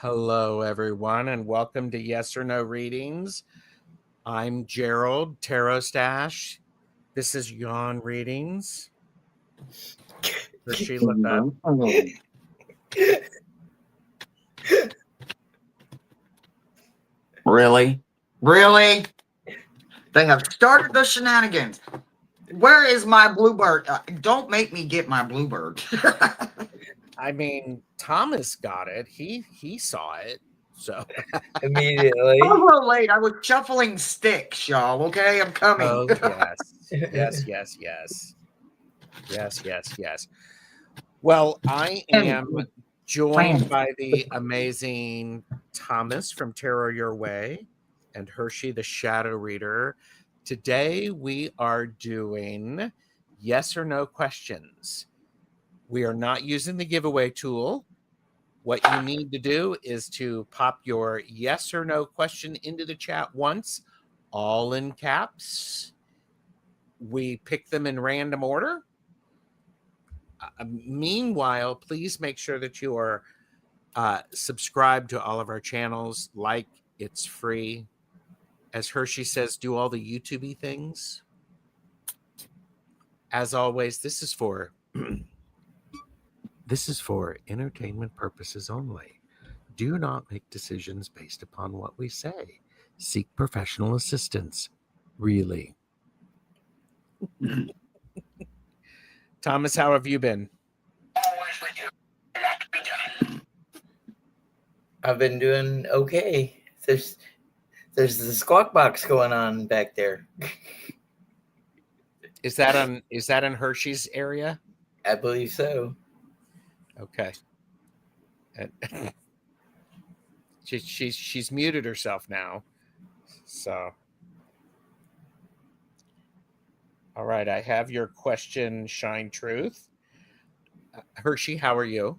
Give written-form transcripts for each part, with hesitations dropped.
Hello, everyone, and welcome to Yes or No Readings. I'm Gerald, TarotStache. This is YON Readings. Hershe, look up. Really? Really? They have started the shenanigans. Where is my bluebird? Don't make me get my bluebird. I mean, Thomas got it. He saw it. So Immediately. I was a little late. I was shuffling sticks, y'all. Okay, I'm coming. Oh, yes. Well, I am joined by the amazing Thomas from Tarot Your Way and Hershe, the Shadow Reader. Today we are doing yes or no questions. We are not using the giveaway tool. What you need to do is to pop your yes or no question into the chat once, all in caps. We pick them in random order. Meanwhile, please make sure that you are subscribed to all of our channels. Like, it's free. As Hershe says, do all the YouTube-y things. As always, this is for entertainment purposes only. Do not make decisions based upon what we say. Seek professional assistance. Really. Thomas, how have you been? I've been doing okay. There's the squawk box going on back there. Is that in Hershe's area? I believe so. Okay. She's muted herself now. So, all right, I have your question, Shine Truth. Hershe, how are you?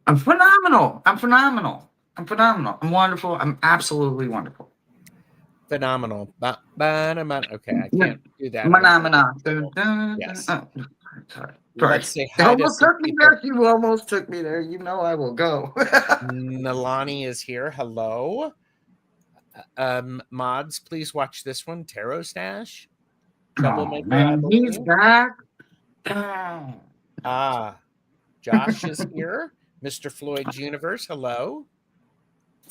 I'm phenomenal. I'm wonderful. I'm absolutely wonderful. Phenomenal. Okay, I can't do that. Yes. Sorry. Let's say You hi to almost some took me people. there. You almost took me there. You know I will go. Nalani is here. Hello. Mods, please watch this one. TarotStache. Troublemaker, man, he's back. Josh is here. Mr. Floyd's Universe. Hello.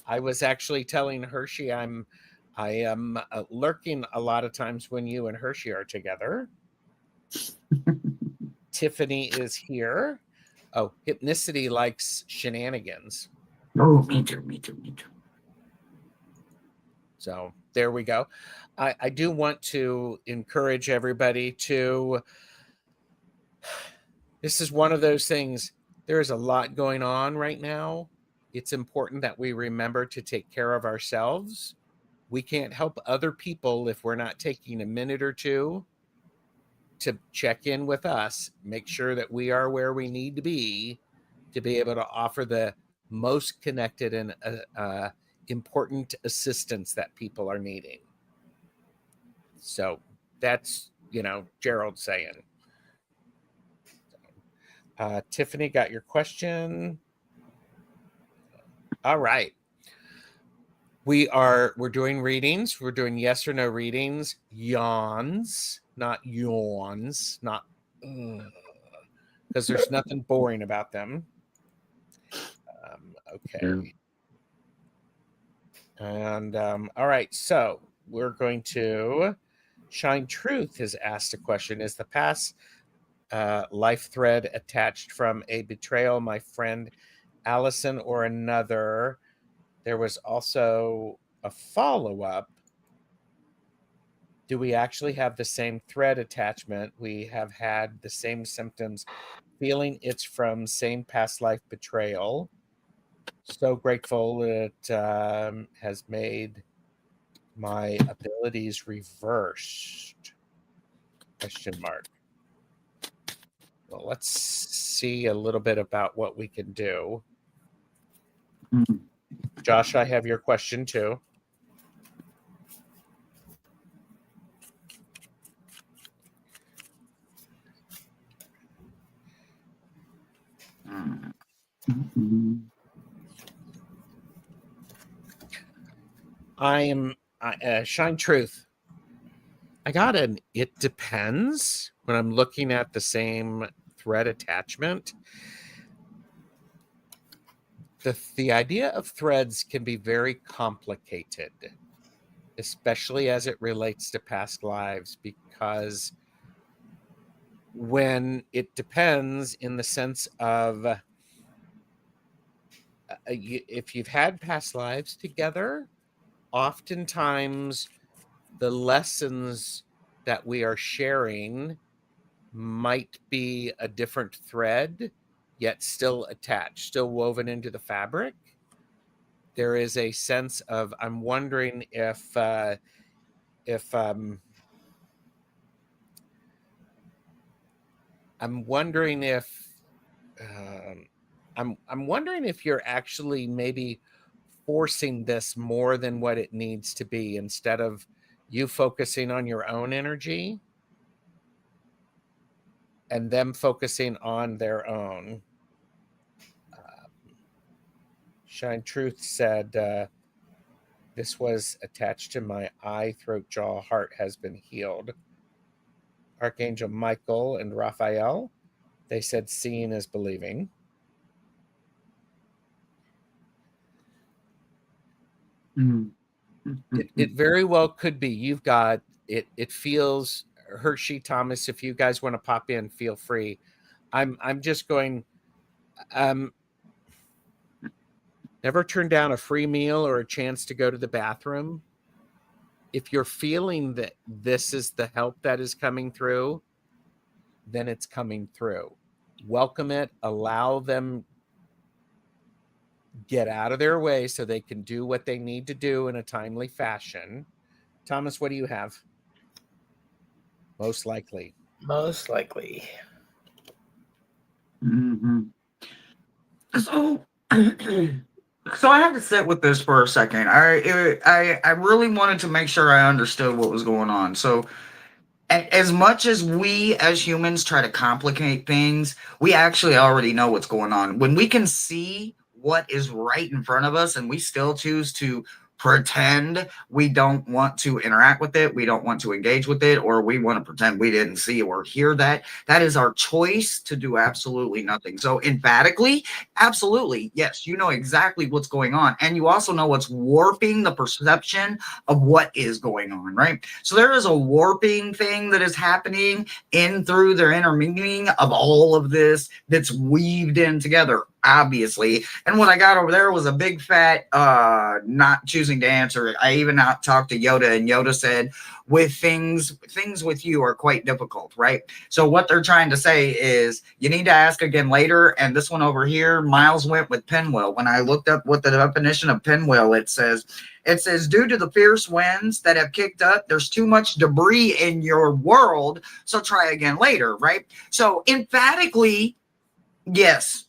I was actually telling Hershe I am lurking a lot of times when you and Hershe are together. Tiffany is here. Oh, Hypnicity likes shenanigans. Oh, me too. So there we go. I do want to encourage everybody to, this is one of those things, there is a lot going on right now. It's important that we remember to take care of ourselves. We can't help other people if we're not taking a minute or two to check in with us, make sure that we are where we need to be able to offer the most connected and important assistance that people are needing. So that's, Gerald saying. Tiffany, got your question. All right. We're doing readings. We're doing yes or no readings. Yawns, not yawns, not because there's nothing boring about them. Okay. And all right, so we're going to Shine Truth has asked a question. Is the past life thread attached from a betrayal, my friend Allison, or another? There was also a follow-up. Do we actually have the same thread attachment? We have had the same symptoms, feeling it's from same past life betrayal. So grateful it has made my abilities reversed. Question mark. Well, let's see a little bit about what we can do. Josh, I have your question too. I am Shine Truth. I got an it depends when I'm looking at the same thread attachment. The idea of threads can be very complicated, especially as it relates to past lives, because when it depends in the sense of if you've had past lives together, oftentimes the lessons that we are sharing might be a different thread, yet still attached, still woven into the fabric. There is a sense of, I'm wondering if I'm wondering if you're actually maybe forcing this more than what it needs to be, instead of you focusing on your own energy and them focusing on their own. Shine Truth said, this was attached to my eye, throat, jaw, heart has been healed. Archangel Michael and Raphael, they said seeing is believing. It very well could be. You've got it. It feels, Hershe, Thomas, if you guys want to pop in, feel free. I'm just going. Never turn down a free meal or a chance to go to the bathroom. If you're feeling that this is the help that is coming through, then it's coming through. Welcome it. Allow them get out of their way so they can do what they need to do in a timely fashion. Thomas, what do you have? Most likely. Most likely. So, so I had to sit with this for a second. I really wanted to make sure I understood what was going on. So, as much as we as humans try to complicate things, we actually already know what's going on. When we can see what is right in front of us and we still choose to pretend we don't want to interact with it, we don't want to engage with it, or we want to pretend we didn't see or hear that, that is our choice to do absolutely nothing. So emphatically, absolutely, yes, you know exactly what's going on. And you also know what's warping the perception of what is going on, right? So there is a warping thing that is happening in through their intermingling of all of this that's weaved in together, obviously. And what I got over there was a big fat not choosing to answer. I even talked to Yoda, and Yoda said, with things with you are quite difficult, right? So what they're trying to say is you need to ask again later. And this one over here, Miles went with pinwheel. When I looked up what the definition of pinwheel, it says due to the fierce winds that have kicked up, there's too much debris in your world, so try again later, right? So emphatically, yes.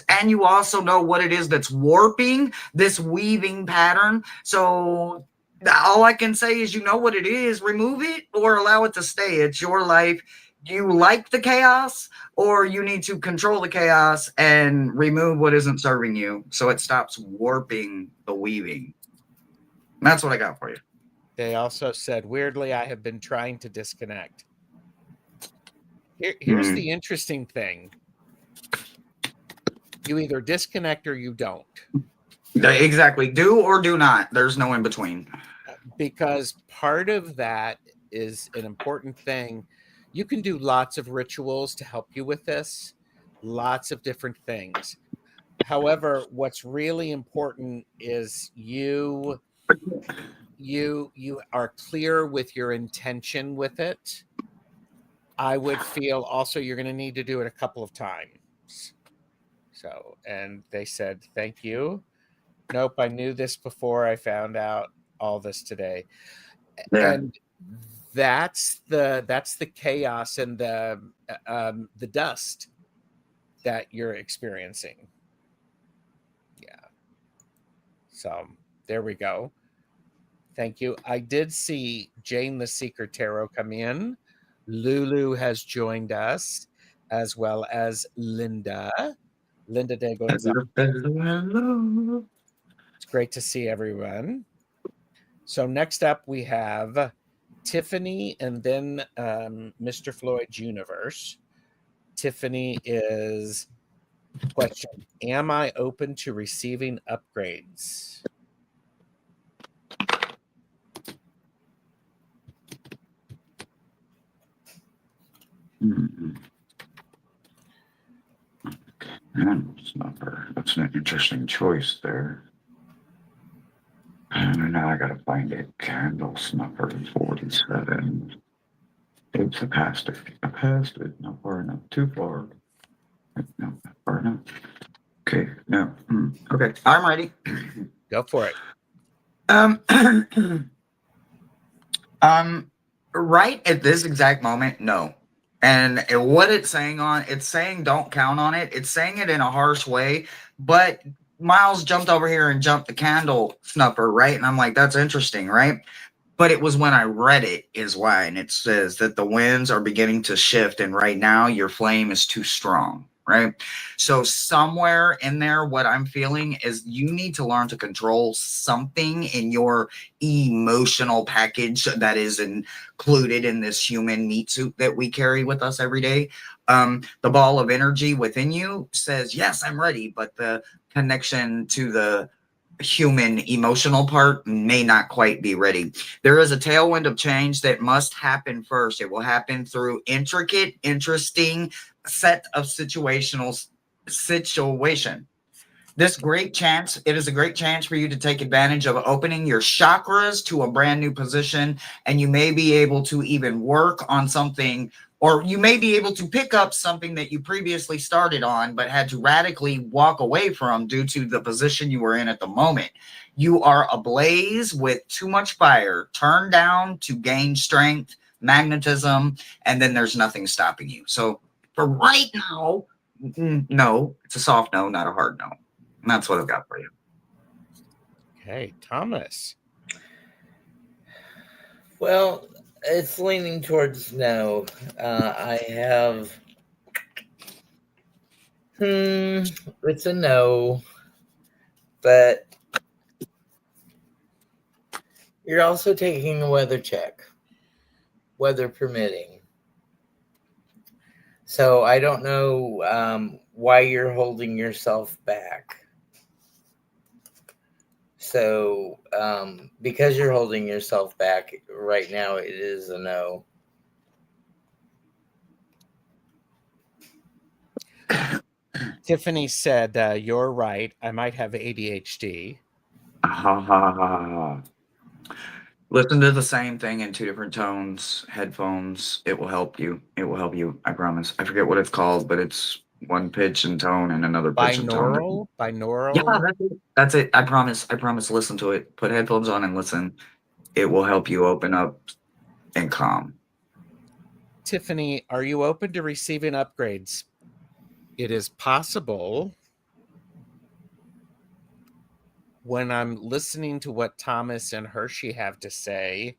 And you also know what it is that's warping this weaving pattern. So all I can say is, you know what it is, remove it or allow it to stay. It's your life. You like the chaos, or you need to control the chaos and remove what isn't serving you so it stops warping the weaving. That's what I got for you. They also said, weirdly, I have been trying to disconnect. Here's the interesting thing. You either disconnect or you don't. Exactly. Do or do not. There's no in between. Because part of that is an important thing. You can do lots of rituals to help you with this, lots of different things. However, what's really important is you are clear with your intention with it. I would feel also you're going to need to do it a couple of times. So, and they said, thank you. Nope, I knew this before I found out all this today. Yeah. And that's the chaos and the dust that you're experiencing. Yeah. So there we go. Thank you. I did see Jane the Seeker Tarot come in. Lulu has joined us, as well as Linda. Linda de Gonzalez. Hello. It's great to see everyone. So next up we have Tiffany and then Mr. Floyd's universe. Tiffany is question: am I open to receiving upgrades? Snuffer. That's an interesting choice there. And now I gotta find it. Candle snuffer 47. Oops, I passed it. I passed it. Not far enough. Too far. No, not far enough. Okay, no. Okay, I'm ready. Go for it. Right at this exact moment, no. And what it's saying don't count on it. It's saying it in a harsh way, but Miles jumped over here and jumped the candle snuffer, right? And I'm like, that's interesting, right? But it was when I read it is why. And it says that the winds are beginning to shift. And right now your flame is too strong, right? So somewhere in there, what I'm feeling is you need to learn to control something in your emotional package that is included in this human meat suit that we carry with us every day. The ball of energy within you says, yes, I'm ready. But the connection to the human emotional part may not quite be ready. There is a tailwind of change that must happen first. It will happen through intricate, interesting set of situation. This great chance, it is a great chance for you to take advantage of opening your chakras to a brand new position, and you may be able to even work on something, or you may be able to pick up something that you previously started on but had to radically walk away from due to the position you were in at the moment. You are ablaze with too much fire. Turn down to gain strength, magnetism, and then there's nothing stopping you. So for right now, no, it's a soft no, not a hard no. And that's what I've got for you. Okay, Thomas. Well, it's leaning towards no. I have. It's a no, but you're also taking a weather check, weather permitting. So I don't know why you're holding yourself back. So because you're holding yourself back right now, it is a no. Tiffany said, you're right. I might have ADHD. Listen to the same thing in two different tones, headphones. It will help you. It will help you. I promise. I forget what it's called, but it's one pitch and tone and another pitch and tone. Binaural. Yeah, that's it. That's it. I promise. I promise. Listen to it. Put headphones on and listen. It will help you open up and calm. Tiffany, are you open to receiving upgrades? It is possible. When I'm listening to what Thomas and Hershe have to say,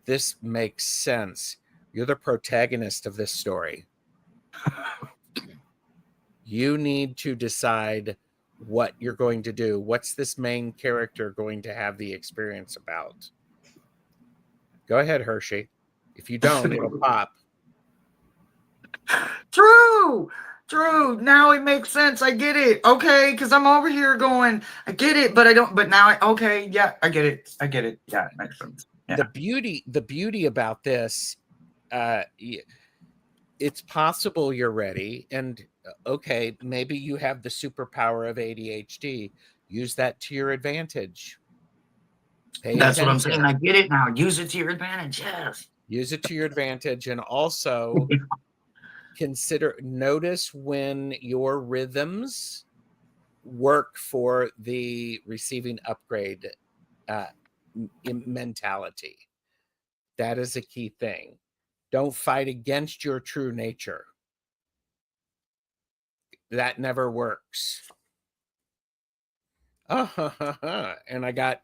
this makes sense. You're the protagonist of this story. You need to decide what you're going to do. What's this main character going to have the experience about? Go ahead, Hershe. If you don't, it'll pop. True. Now it makes sense. I get it. Okay, because I'm over here going, I get it, but I don't. But now, okay, yeah, I get it. Yeah, it makes sense. Yeah. The beauty about this, it's possible you're ready, and okay, maybe you have the superpower of ADHD. Use that to your advantage. That's what I'm saying. I get it now. Use it to your advantage. Yes. Use it to your advantage, and also notice when your rhythms work for the receiving upgrade mentality. That is a key thing. Don't fight against your true nature. That never works. And I got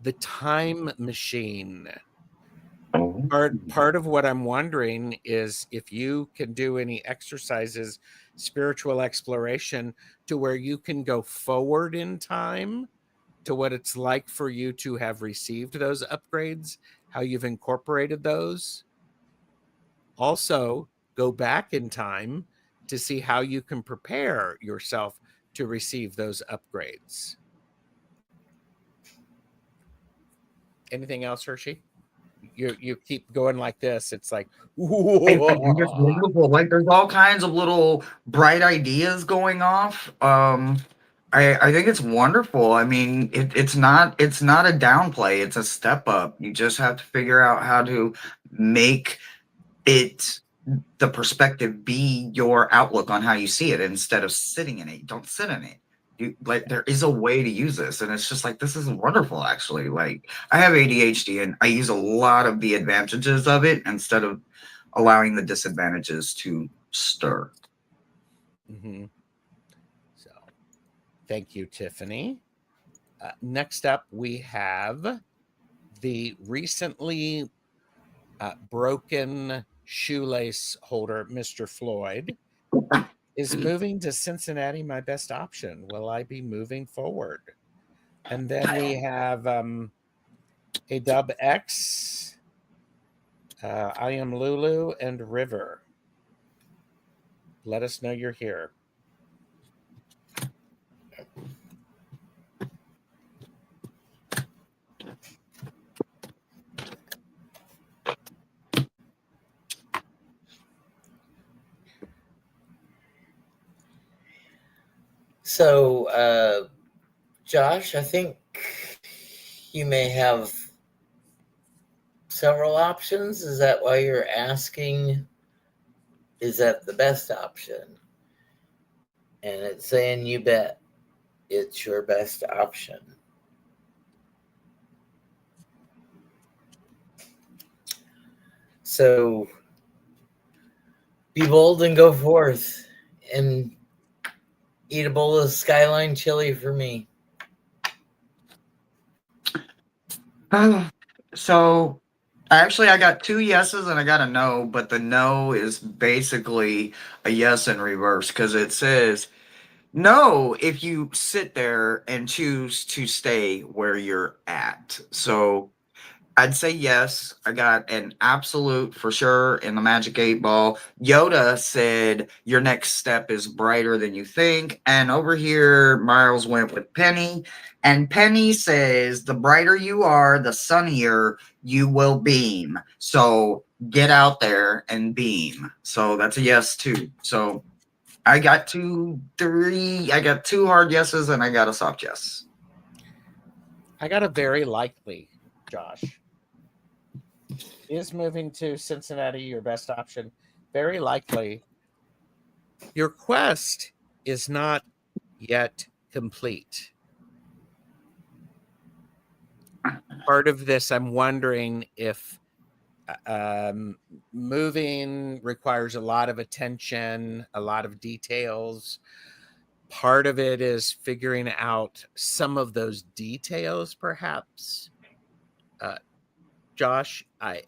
the time machine. Oh. Part of what I'm wondering is if you can do any exercises, spiritual exploration, to where you can go forward in time to what it's like for you to have received those upgrades, how you've incorporated those. Also, go back in time to see how you can prepare yourself to receive those upgrades. Anything else, Hershe? You keep going like this. It's like, I think it's wonderful. Like there's all kinds of little bright ideas going off. I think it's wonderful. I mean, it's not a downplay. It's a step up. You just have to figure out how to make it the perspective be your outlook on how you see it instead of sitting in it. Don't sit in it. Like there is a way to use this, and it's just like this is wonderful. Actually, like I have ADHD, and I use a lot of the advantages of it instead of allowing the disadvantages to stir. Mm-hmm. So, thank you, Tiffany. Next up, we have the recently broken shoelace holder, Mr. Floyd. Is moving to Cincinnati my best option? Will I be moving forward? And then we have a Dub X, I Am Lulu, and River. Let us know you're here. So, Josh, I think you may have several options. Is that why you're asking? Is that the best option? And it's saying you bet it's your best option. So be bold and go forth and eat a bowl of Skyline chili for me. So actually I got 2 yeses and I got a no, but the no is basically a yes in reverse because it says no if you sit there and choose to stay where you're at. So I'd say yes. I got an absolute for sure in the Magic 8 Ball. Yoda said your next step is brighter than you think. And over here, Miles went with Penny. And Penny says the brighter you are, the sunnier you will beam. So get out there and beam. So that's a yes too. So I got 2 hard yeses and I got a soft yes. I got a very likely, Josh. Is moving to Cincinnati your best option? Very likely. Your quest is not yet complete. Part of this, I'm wondering if moving requires a lot of attention, a lot of details. Part of it is figuring out some of those details, perhaps. Josh, I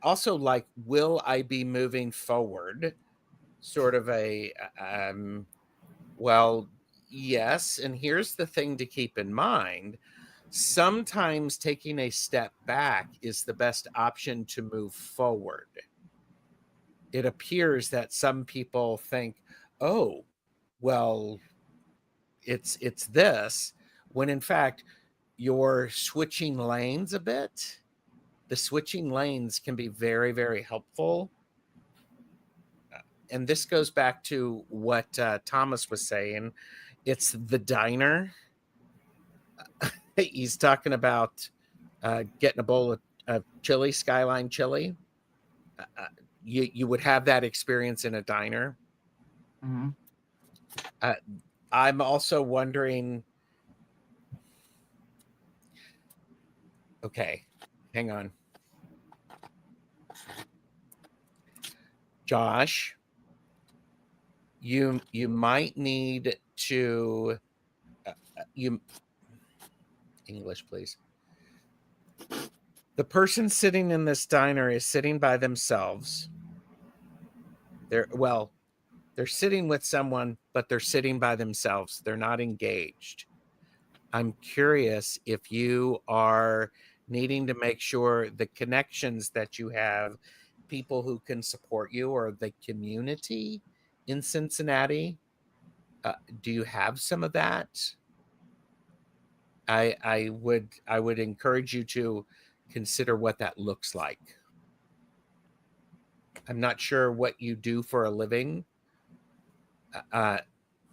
also like, will I be moving forward? Sort of a well, yes. And here's the thing to keep in mind. Sometimes taking a step back is the best option to move forward. It appears that some people think, oh, well, it's this, when in fact you're switching lanes a bit. The switching lanes can be very, very helpful. And this goes back to what Thomas was saying. It's the diner. He's talking about getting a bowl of chili, Skyline chili. You would have that experience in a diner. Mm-hmm. I'm also wondering. Okay, hang on. Josh, you might need to English, please. The person sitting in this diner is sitting by themselves. They're sitting with someone, but they're sitting by themselves. They're not engaged. I'm curious if you are needing to make sure the connections that you have, people who can support you, or the community in Cincinnati. Do you have some of that? I would encourage you to consider what that looks like. I'm not sure what you do for a living.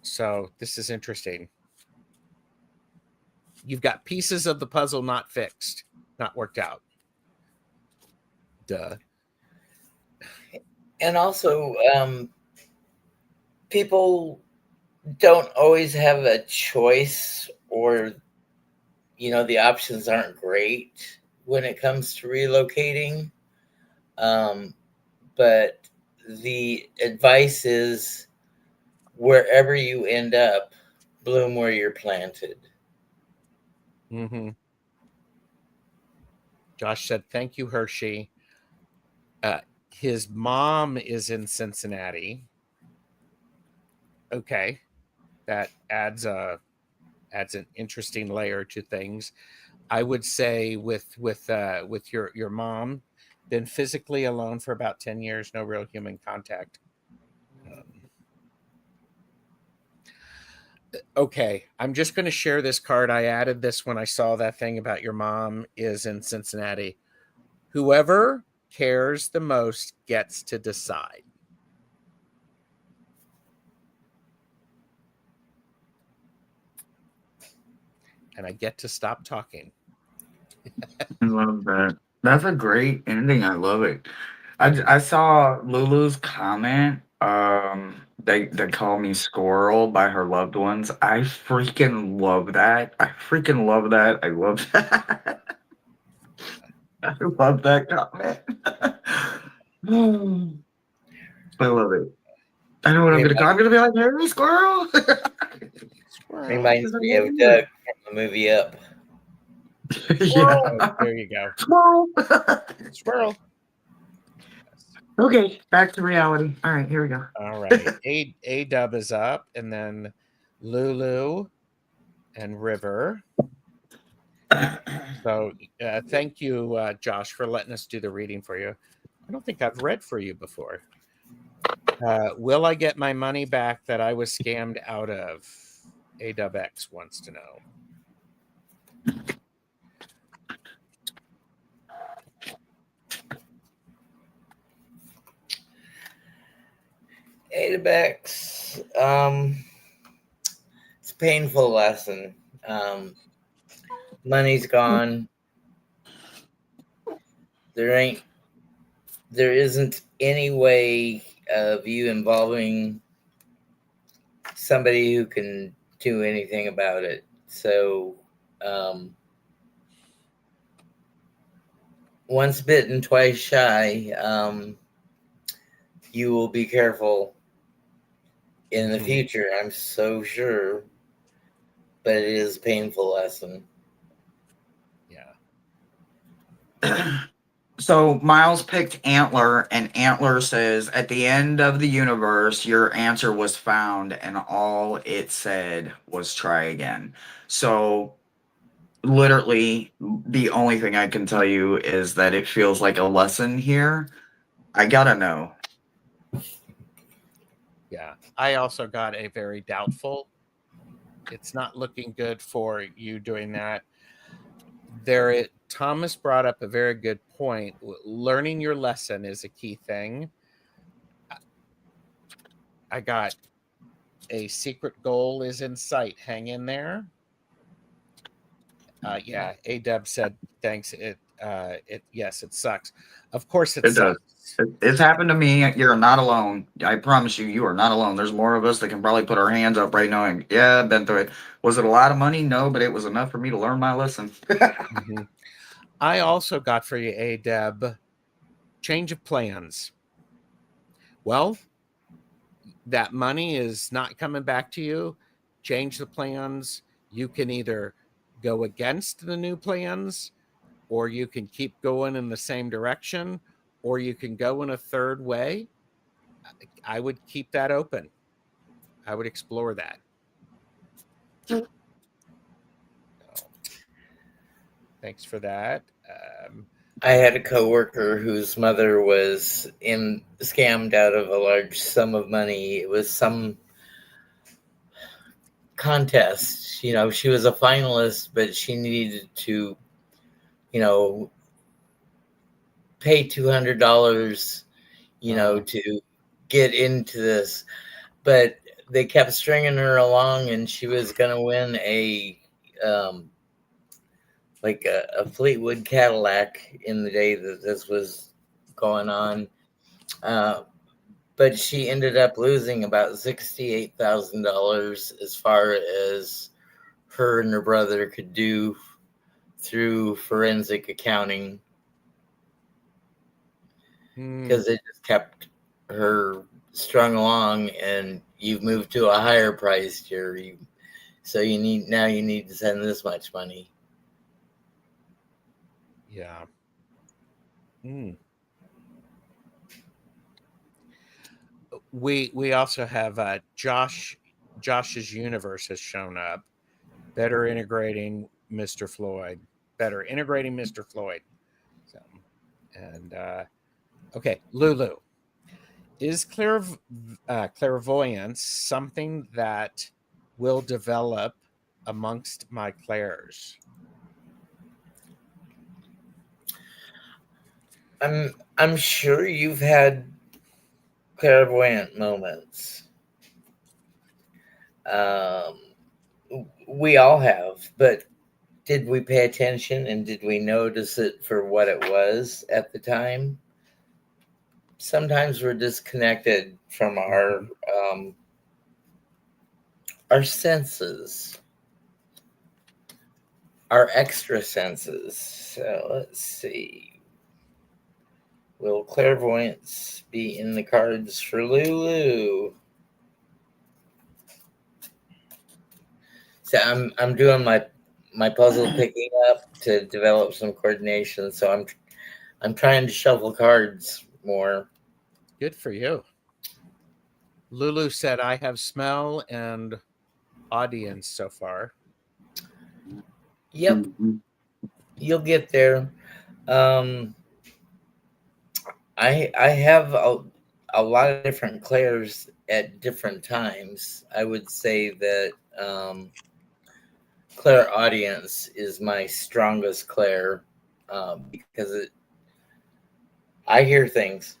So this is interesting. You've got pieces of the puzzle not fixed, not worked out. Duh. And also, people don't always have a choice, or, you know, the options aren't great when it comes to relocating. But the advice is, wherever you end up, bloom where you're planted. Mm-hmm. Josh said, "Thank you, Hershe." His mom is in Cincinnati. Okay, that adds an interesting layer to things. I would say with your mom, been physically alone for about 10 years, no real human contact. Okay, I'm just going to share this card. I added this when I saw that thing about your mom is in Cincinnati. Whoever cares the most gets to decide. And I get to stop talking. I love that. That's a great ending. I love it. I saw Lulu's comment. They call me Squirrel by her loved ones. I freaking love that. I freaking love that. I love that. I love that comment. I love it. I know what I'm gonna call. I'm gonna be like, "Hey, Squirrel." Reminds me of Doug from the movie Up. Yeah. Oh, there you go. Squirrel. Squirrel. Okay, back to reality. All right, here we go. All right. A Dub is up, and then Lulu and River. So thank you, Josh, for letting us do the reading for you. I don't think I've read for you before. Will I get my money back that I was scammed out of? AWX wants to know. AWX, it's a painful lesson. Money's gone. There isn't any way of you involving somebody who can do anything about it. So, once bitten, twice shy. You will be careful in the future, I'm so sure. But it is a painful lesson. Yeah. So Miles picked Antler, and Antler says, "At the end of the universe, your answer was found, and all it said was try again." So literally, the only thing I can tell you is that it feels like a lesson here. I gotta know. Yeah. I also got a very doubtful. It's not looking good for you doing that. Thomas brought up a very good point. Learning your lesson is a key thing. I got a secret goal is in sight. Hang in there. Yeah, A-Dub said thanks. Yes, it sucks. Of course it sucks. It's happened to me. You're not alone. I promise you, you are not alone. There's more of us that can probably put our hands up right now. And yeah, I've been through it. Was it a lot of money? No, but it was enough for me to learn my lesson. Mm-hmm. I also got for you, A-Dub, change of plans. Well, that money is not coming back to you. Change the plans. You can either go against the new plans or you can keep going in the same direction, or you can go in a third way. I would keep that open. I would explore that. So, thanks for that. I had a coworker whose mother was scammed out of a large sum of money. It was some contest. You know, she was a finalist, but she needed to, you know, pay $200, you know, to get into this. But they kept stringing her along, and she was going to win a Fleetwood Cadillac in the day that this was going on. But she ended up losing about $68,000 as far as her and her brother could do through forensic accounting, because it just kept her strung along, and you've moved to a higher price tier. So you need to send this much money. Yeah. We also have Josh's universe has shown up. Better integrating Mr. Floyd. So, and okay, Lulu. Is clairvoyance something that will develop amongst my clairs? I'm sure you've had clairvoyant moments. We all have, but did we pay attention and did we notice it for what it was at the time? Sometimes we're disconnected from our senses, our extra senses. So let's see. Will clairvoyance be in the cards for Lulu? So I'm doing my puzzle picking up to develop some coordination. So I'm trying to shuffle cards more. Good for you. Lulu said, I have smell and audience so far. Yep. You'll get there. I have a lot of different clairs at different times. I would say that clairaudience is my strongest clair, because I hear things.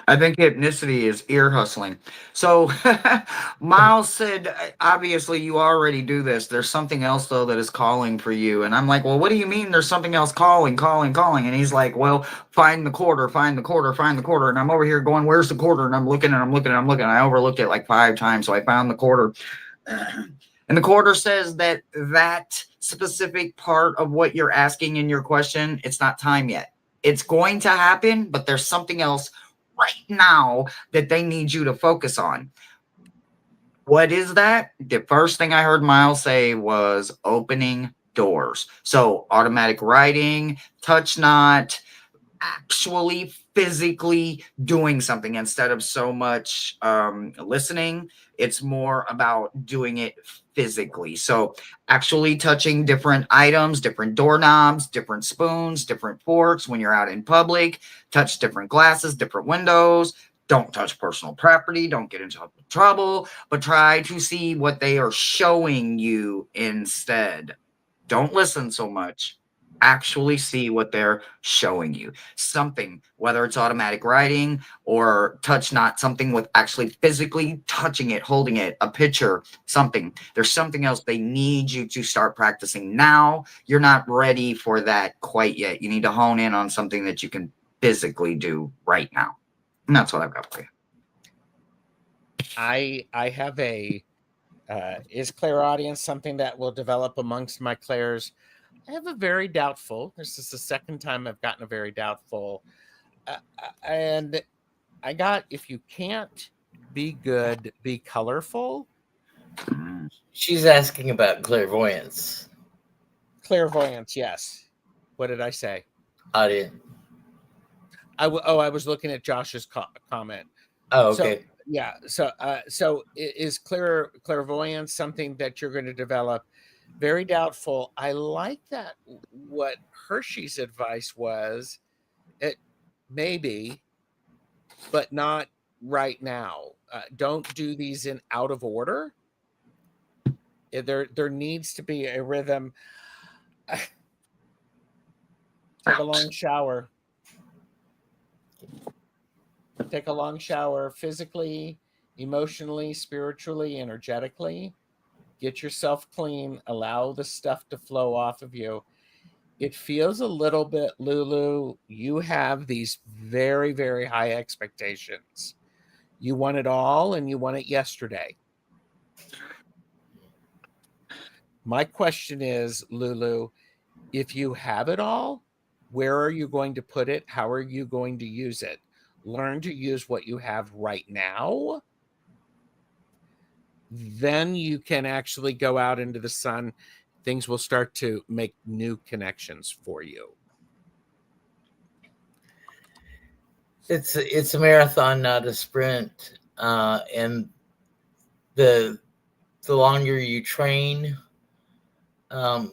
I think hypnicity is ear hustling. So Miles said, obviously you already do this. There's something else though that is calling for you. And I'm like, well, what do you mean there's something else calling? And he's like, well, find the quarter. And I'm over here going, where's the quarter? And I'm looking. I overlooked it like 5 times. So I found the quarter. And the quarter says that specific part of what you're asking in your question, it's not time yet. It's going to happen, but there's something else right now that they need you to focus on. What is that? The first thing I heard Miles say was opening doors. So automatic writing, touch not, actually physically doing something instead of so much listening. It's more about doing it physically. So actually touching different items, different doorknobs, different spoons, different forks when you're out in public, touch different glasses, different windows. Don't touch personal property. Don't get into trouble, but try to see what they are showing you instead. Don't listen so much. Actually see what they're showing you. Something, whether it's automatic writing or touch not, something with actually physically touching it, holding it, a picture, something. There's something else they need you to start practicing now. You're not ready for that quite yet. You need to hone in on something that you can physically do right now. And that's what I've got for you. I have a is clairaudience something that will develop amongst my clairs? I have a very doubtful. This is the second time I've gotten a very doubtful. And I got, if you can't be good, be colorful. She's asking about clairvoyance. Clairvoyance, yes. What did I say? Audience. I was looking at Josh's comment. Oh, So okay. yeah, so is clairvoyance something that you're going to develop? Very doubtful. I like that. What Hershe's advice was, it maybe, but not right now. Don't do these in out of order. There needs to be a rhythm. Take a long shower. Take a long shower physically, emotionally, spiritually, energetically. Get yourself clean. Allow the stuff to flow off of you. It feels a little bit, Lulu, you have these very, very high expectations. You want it all and you want it yesterday. My question is, Lulu, if you have it all, where are you going to put it? How are you going to use it? Learn to use what you have right now. Then you can actually go out into the sun. Things will start to make new connections for you. It's a marathon, not a sprint. And the longer you train, the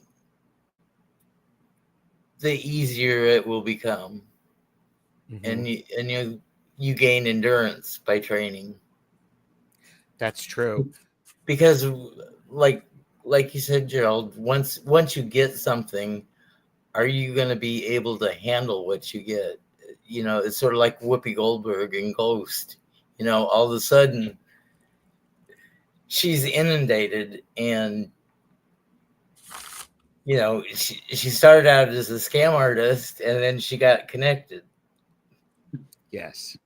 easier it will become. Mm-hmm. And you gain endurance by training. That's true. Because like you said, Gerald, once you get something, are you going to be able to handle what you get? You know, it's sort of like Whoopi Goldberg in Ghost. You know, all of a sudden she's inundated, and you know, she started out as a scam artist, and then she got connected. Yes.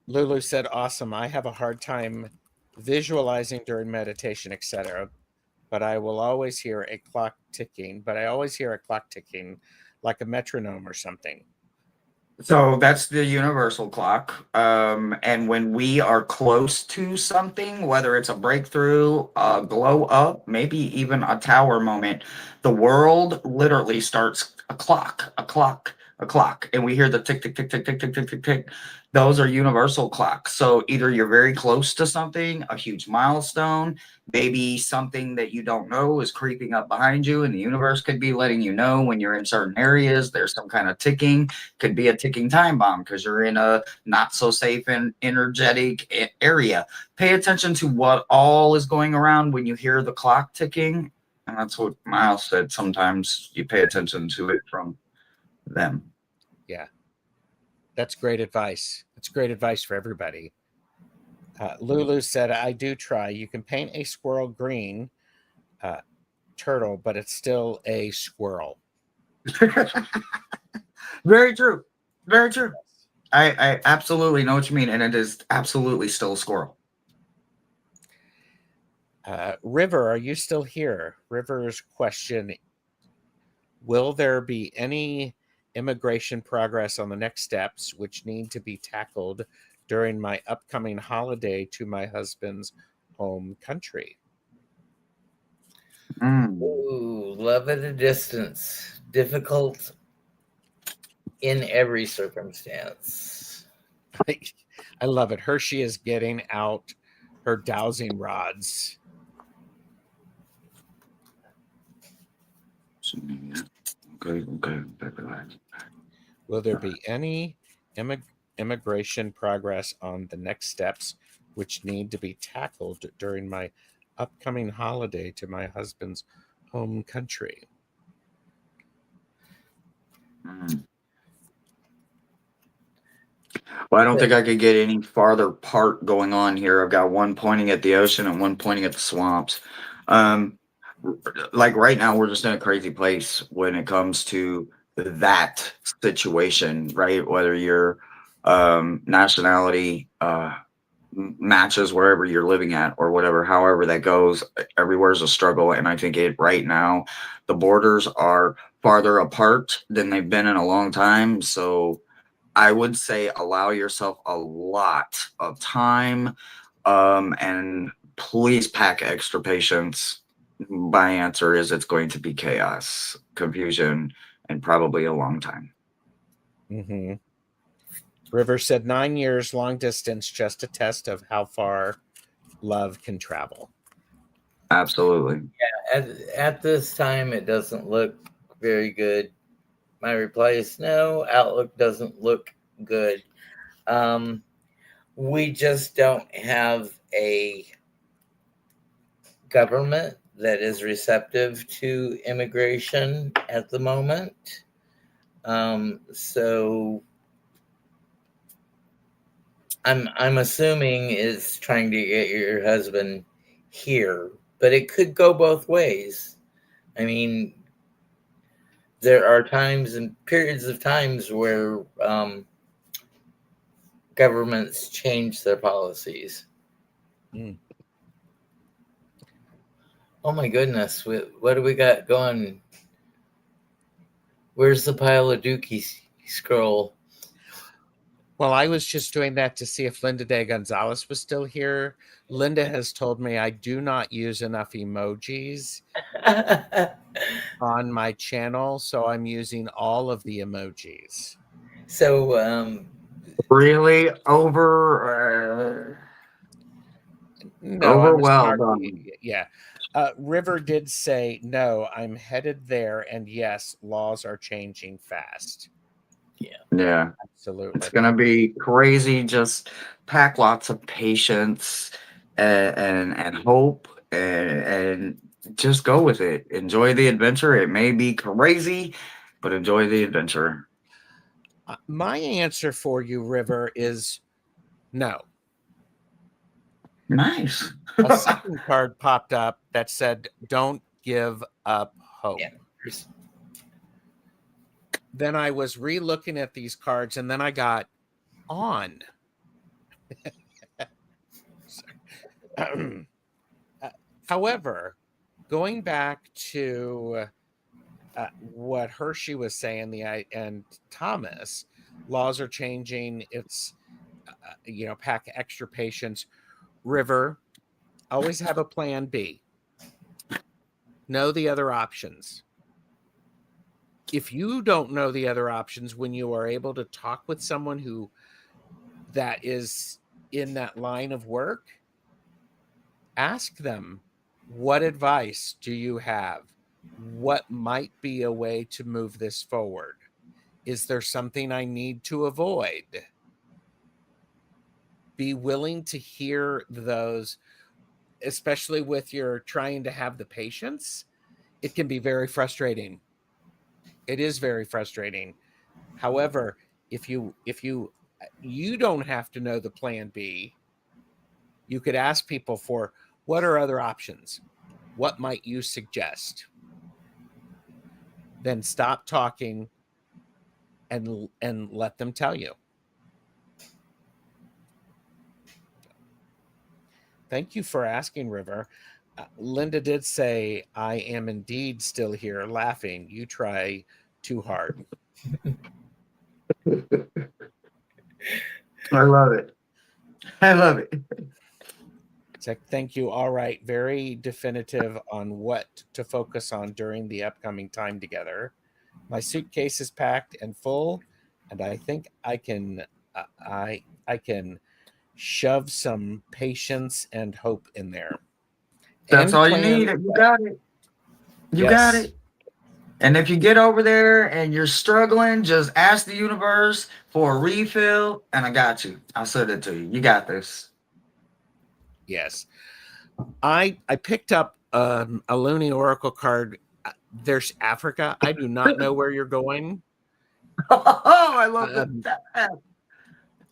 Lulu said, awesome. I have a hard time visualizing during meditation, etc. But I will always hear a clock ticking. But I always hear a clock ticking like a metronome or something. So that's the universal clock. And when we are close to something, whether it's a breakthrough, a glow up, maybe even a tower moment, the world literally starts a clock, a clock, a clock. And we hear the tick, tick, tick, tick, tick, tick, tick, tick, tick. Those are universal clocks. So either you're very close to something, a huge milestone, maybe something that you don't know is creeping up behind you, and the universe could be letting you know when you're in certain areas, there's some kind of ticking. Could be a ticking time bomb because you're in a not so safe and energetic area. Pay attention to what all is going around when you hear the clock ticking. And that's what Miles said. Sometimes you pay attention to it from them. Yeah. That's great advice. That's great advice for everybody. Lulu said, I do try. You can paint a squirrel green turtle, but it's still a squirrel. Very true. Very true. I absolutely know what you mean. And it is absolutely still a squirrel. River, are you still here? River's question, will there be any immigration progress on the next steps which need to be tackled during my upcoming holiday to my husband's home country? Ooh, love at a distance. Difficult in every circumstance. I love it. Hershe is getting out her dowsing rods. Okay. Will there be any immigration progress on the next steps which need to be tackled during my upcoming holiday to my husband's home country? Well, I don't think I could get any farther apart going on here. I've got one pointing at the ocean and one pointing at the swamps. Like right now, we're just in a crazy place when it comes to that situation, right? Whether your nationality matches wherever you're living at or whatever, however that goes, everywhere's a struggle. And I think right now, the borders are farther apart than they've been in a long time. So I would say allow yourself a lot of time, and please pack extra patience. My answer is it's going to be chaos, confusion, and probably a long time. Mm-hmm. River said 9 years long distance, just a test of how far love can travel. Absolutely. At this time, it doesn't look very good. My reply is no. Outlook doesn't look good. We just don't have a government that is receptive to immigration at the moment. So I'm assuming it's trying to get your husband here, but it could go both ways. I mean, there are times and periods of times where governments change their policies. Mm. Oh my goodness, what do we got going? Where's the pile of Dookie scroll? Well, I was just doing that to see if Linda de Gonzalez was still here. Linda has told me I do not use enough emojis on my channel, so I'm using all of the emojis. So, Really over No, I'm a smart. overwhelmed. Yeah. River did say, no, I'm headed there. And yes, laws are changing fast. Yeah. Absolutely. It's gonna be crazy. Just pack lots of patience and hope and just go with it. Enjoy the adventure. It may be crazy, but enjoy the adventure. My answer for you, River, is no. Nice. A second card popped up that said, don't give up hope. Yeah. Then I was re-looking at these cards and then I got on. However, going back to what Hershe was saying, and Thomas, laws are changing. It's pack extra patience. River, always have a plan B. Know the other options. If you don't know the other options, when you are able to talk with someone that is in that line of work, ask them, what advice do you have? What might be a way to move this forward? Is there something I need to avoid? Be willing to hear those, especially with your trying to have the patience. It can be very frustrating. It is very frustrating. However, if you don't have to know the plan B, you could ask people for, what are other options? What might you suggest? Then stop talking and let them tell you. Thank you for asking, River. Linda did say, I am indeed still here laughing. You try too hard. I love it. I love it. Thank you. All right. Very definitive on what to focus on during the upcoming time together. My suitcase is packed and full, and I think I can I can shove some patience and hope in there. That's And all you plan. need. You got it. You got Yes. it. And if you get over there and you're struggling, just ask the universe for a refill, and I got you. I'll send it to you. You got this. Yes. I picked up a Looney Oracle card. There's Africa. I do not know where you're going. Oh, I love that.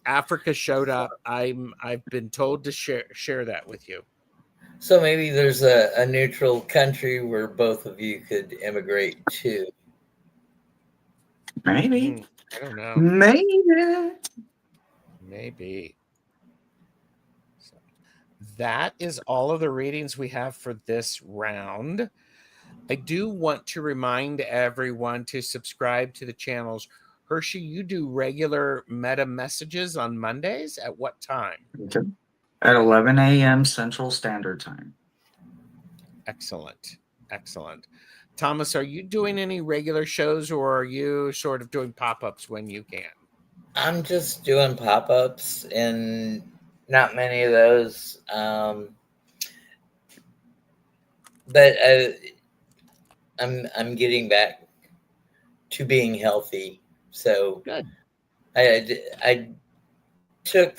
Africa showed up. I've been told to share that with you. So maybe there's a neutral country where both of you could immigrate to. Maybe. I don't know. Maybe. So that is all of the readings we have for this round. I do want to remind everyone to subscribe to the channels Hershe, you do regular meta messages on Mondays at what time? At 11 a.m. Central Standard Time. Excellent. Excellent. Thomas, are you doing any regular shows, or are you sort of doing pop-ups when you can? I'm just doing pop-ups and not many of those. But I'm getting back to being healthy. So Good. I took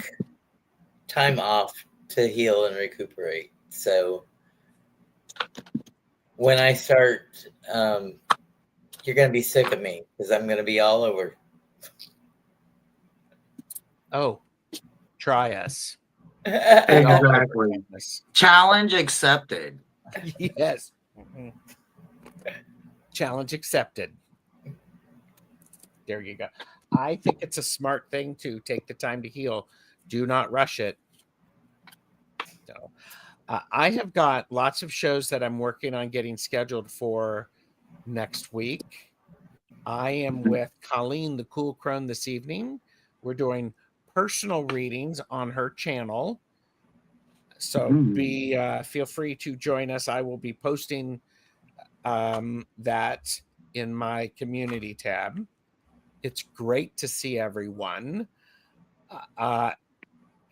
time off to heal and recuperate. So when I start, you're going to be sick of me because I'm going to be all over. Oh, try us. Exactly. Challenge accepted. Yes. Mhm. Challenge accepted. There you go. I think it's a smart thing to take the time to heal. Do not rush it. So, I have got lots of shows that I'm working on getting scheduled for next week. I am with Colleen the Cool Crone this evening. We're doing personal readings on her channel. So feel free to join us. I will be posting that in my community tab. It's great to see everyone.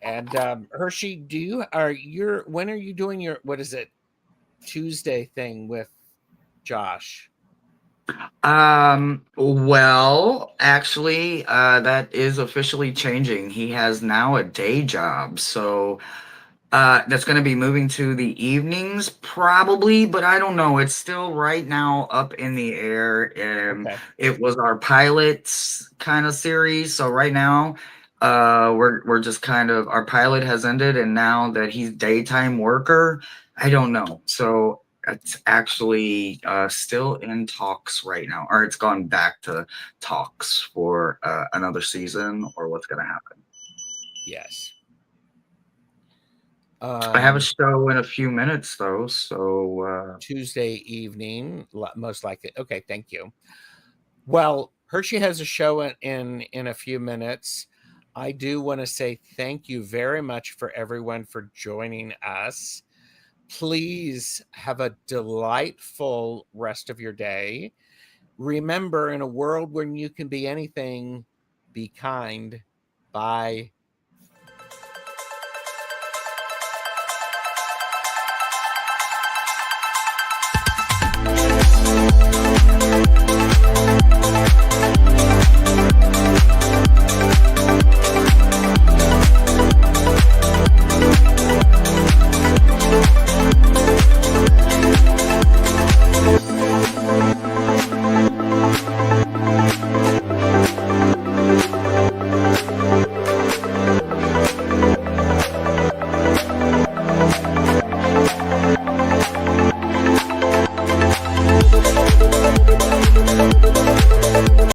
And Hershe, when are you doing your, what is it, Tuesday thing with Josh? Well, actually, that is officially changing. He has now a day job, so that's going to be moving to the evenings, probably, but I don't know. It's still right now up in the air. Okay. It was our pilots kind of series, so right now, we're just kind of, our pilot has ended, and now that he's daytime worker, I don't know. So it's actually still in talks right now, or it's gone back to talks for another season, or what's going to happen. Yes. I have a show in a few minutes, though, so Tuesday evening, most likely. Okay, thank you. Well, Hershe has a show in a few minutes. I do want to say thank you very much for everyone for joining us. Please have a delightful rest of your day. Remember, in a world where you can be anything, be kind. Bye.